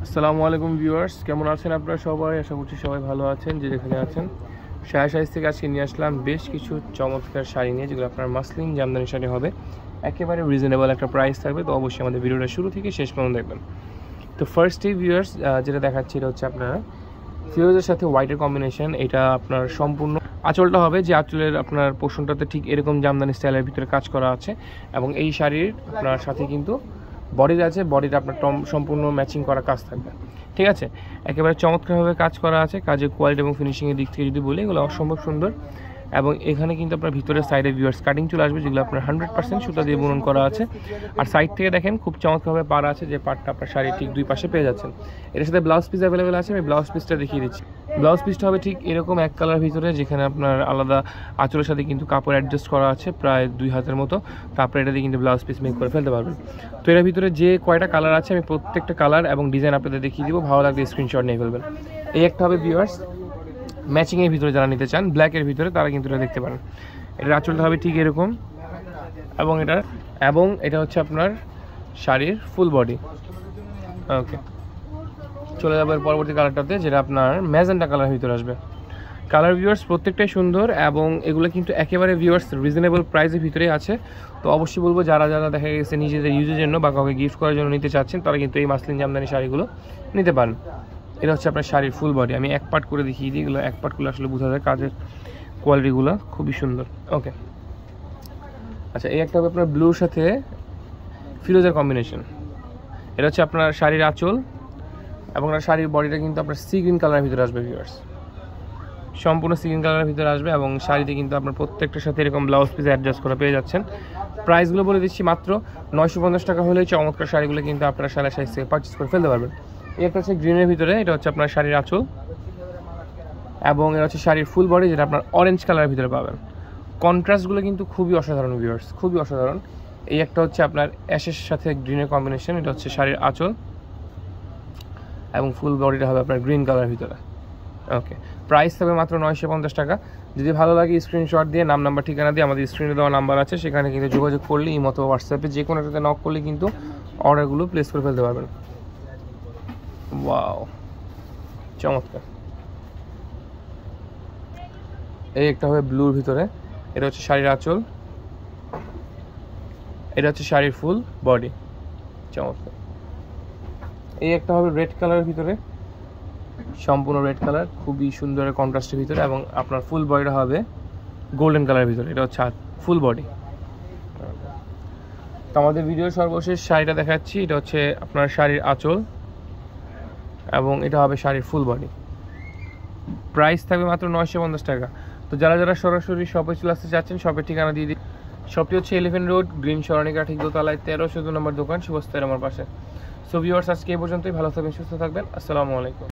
আসসালামু আলাইকুম ভিউয়ার্স, কেমন আছেন আপনারা সবাই? আশা করছি সবাই ভালো আছেন। যে যেখানে আছেন, শায়া শাইজ থেকে আজকে নিয়ে আসলাম বেশ কিছু চমৎকার শাড়ি নিয়ে, যেগুলো আপনার মাসলিন জামদানি শাড়ি হবে। একেবারে রিজনেবল একটা প্রাইস থাকবে, তো অবশ্যই আমাদের ভিডিওটা শুরু থেকে শেষ পর্যন্ত দেখবেন। তো ফার্স্টেই ভিউয়ার্স যেটা দেখাচ্ছি এটা হচ্ছে আপনার ফিরোজের সাথে হোয়াইটের কম্বিনেশন। এটা আপনার সম্পূর্ণ আঁচলটা হবে, যে আঁচলের আপনার পোর্শনটাতে ঠিক এরকম জামদানি স্টাইলের ভিতরে কাজ করা আছে, এবং এই শাড়ির আপনার সাথে কিন্তু বডির আছে, বডিটা আপনার সম্পূর্ণ ম্যাচিং করা কাজ থাকবে। ঠিক আছে, একেবারে চমৎকারভাবে কাজ করা আছে। কাজের কোয়ালিটি এবং ফিনিশিংয়ের দিক থেকে যদি বলি, এগুলো অসম্ভব সুন্দর। এবং এখানে কিন্তু আপনার ভিতরের সাইডে ভিউয়ার্স কাটিং চলে আসবে, যেগুলো আপনার 100% সুতা দিয়ে বুনন করা আছে। আর সাইড থেকে দেখেন খুব চমৎকারভাবে পাড় আছে, যে পাড়টা আপনার শাড়ির ঠিক দুই পাশে পেয়ে যাচ্ছেন। এর সাথে ব্লাউজ পিস অ্যাভেলেবেল আছে, আমি ব্লাউজ পিসটা দেখিয়ে দিচ্ছি। ব্লাউজ পিসটা হবে ঠিক এরকম এক কালার ভিতরে, যেখানে আপনার আলাদা আঁচলের সাথে কিন্তু কাপড় অ্যাডজাস্ট করা আছে প্রায় 2 হাতের মতো। তারপরে এটা দিয়ে কিন্তু ব্লাউজ পিস মেক করে ফেলতে পারবেন। তো এর ভিতরে যে কয়টা কালার আছে, আমি প্রত্যেকটা কালার এবং ডিজাইন আপনাদের দেখিয়ে দিব। ভালো লাগলে স্ক্রিনশট নিয়ে ফেলবেন। এই একটা হবে ভিউয়ার্স ম্যাচিংয়ের ভিতরে, যারা নিতে চান ব্ল্যাকের ভিতরে তারা কিন্তু এটা দেখতে পারেন। এটার আঁচলটা হবে ঠিক এরকম, এবং এটা হচ্ছে আপনার শাড়ির ফুল বডি। ওকে, চলে যাবে পরবর্তী কালারটাতে, যেটা আপনার ম্যাজেন্টা কালার ভিতরে আসবে। কালার ভিউয়ার্স প্রত্যেকটাই সুন্দর, এবং এগুলো কিন্তু একেবারে ভিউয়ার্স রিজনেবল প্রাইসের ভিতরেই আছে। তো অবশ্যই বলবো, যারা যারা দেখা গেছে নিজেদের ইউজের জন্য বা কাউকে গিফট করার জন্য নিতে চাচ্ছেন, তারা কিন্তু এই মাসলিন জামদানি শাড়িগুলো নিতে পারেন। এটা হচ্ছে আপনার শাড়ির ফুল বডি। আমি এক পার্ট করে দেখিয়ে দিই, এগুলো এক পার্ট করলে আসলে বোঝা যায় কাজের কোয়ালিটিগুলো খুবই সুন্দর। ওকে, আচ্ছা, এই একটা হবে আপনার ব্লুর সাথে ফিরোজের কম্বিনেশন। এটা হচ্ছে আপনার শাড়ির আঁচল, এবং শাড়ির বডিটা কিন্তু আপনার সি গ্রিন কালারের ভিতরে আসবে ভিউয়ার্স, সম্পূর্ণ সি গ্রিন কালারের ভিতরে আসবে। এবং শাড়িতে কিন্তু আপনার প্রত্যেকটার সাথে এরকম ব্লাউজ পিস অ্যাডজাস্ট করে পেয়ে যাচ্ছেন। প্রাইসগুলো বলে দিচ্ছি, মাত্র 950 টাকা হলেই চমৎকার শাড়িগুলো কিন্তু আপনারা শাড়ি সাইজ থেকে পারচেস করে ফেলতে পারবেন। এই একটা হচ্ছে গ্রিনের ভিতরে, এটা হচ্ছে আপনার শাড়ির আঁচল, এবং এটা হচ্ছে শাড়ির ফুল বডি, যেটা আপনার অরেঞ্জ কালারের ভিতরে পাবেন। কন্ট্রাস্টগুলো কিন্তু খুবই অসাধারণ ভিউয়ার্স, খুবই অসাধারণ। এই একটা হচ্ছে আপনার অ্যাশের সাথে গ্রিনের কম্বিনেশন। এটা হচ্ছে শাড়ির আঁচল, এবং ফুল বডিটা হবে আপনার গ্রিন কালারের ভিতরে। ওকে, প্রাইস হবে মাত্র 950 টাকা। যদি ভালো লাগে স্ক্রিনশট দিয়ে নাম নাম্বার ঠিকানা দিয়ে আমাদের স্ক্রিনে দেওয়া নাম্বার আছে, সেখানে কিন্তু যোগাযোগ করলে এই মতো হোয়াটসঅ্যাপে যে কোনো একটাতে নক করলে কিন্তু অর্ডারগুলো প্লেস করে ফেলতে পারবেন। ওয়াও, চমৎকার। এই একটা হবে ব্লুর ভিতরে, এটা হচ্ছে শাড়ির আঁচল, এটা হচ্ছে শাড়ির ফুল বডি, চমৎকার। এই একটা হবে রেড কালারের ভিতরে, সম্পূর্ণ রেড কালার, খুবই সুন্দর কন্ট্রাস্টের ভিতরে, এবং আপনার ফুল বডিটা হবে গোল্ডেন কালারের ভিতরে। এটা হচ্ছে ফুল বডি। তো আমাদের ভিডিওর সর্বশেষ শাড়িটা দেখাচ্ছি, এটা হচ্ছে আপনার শাড়ির আঁচল, এবং এটা হবে শাড়ির ফুল বডি। প্রাইস থাকবে মাত্র 950 টাকা। তো যারা যারা সরাসরি শপে চলে আসতে চাচ্ছেন, শপের ঠিকানা দিয়ে দিই। শপটি হচ্ছে এলিফেন্ট রোড, গ্রিন সরণিকা, ঠিক দোতলায় 1314 নম্বর দোকান, শুভস্তার আমার পাশে। সো ভিউয়ার্স, আজকে এই পর্যন্তই। ভালো থাকবেন, সুস্থ থাকবেন। আসসালামু আলাইকুম।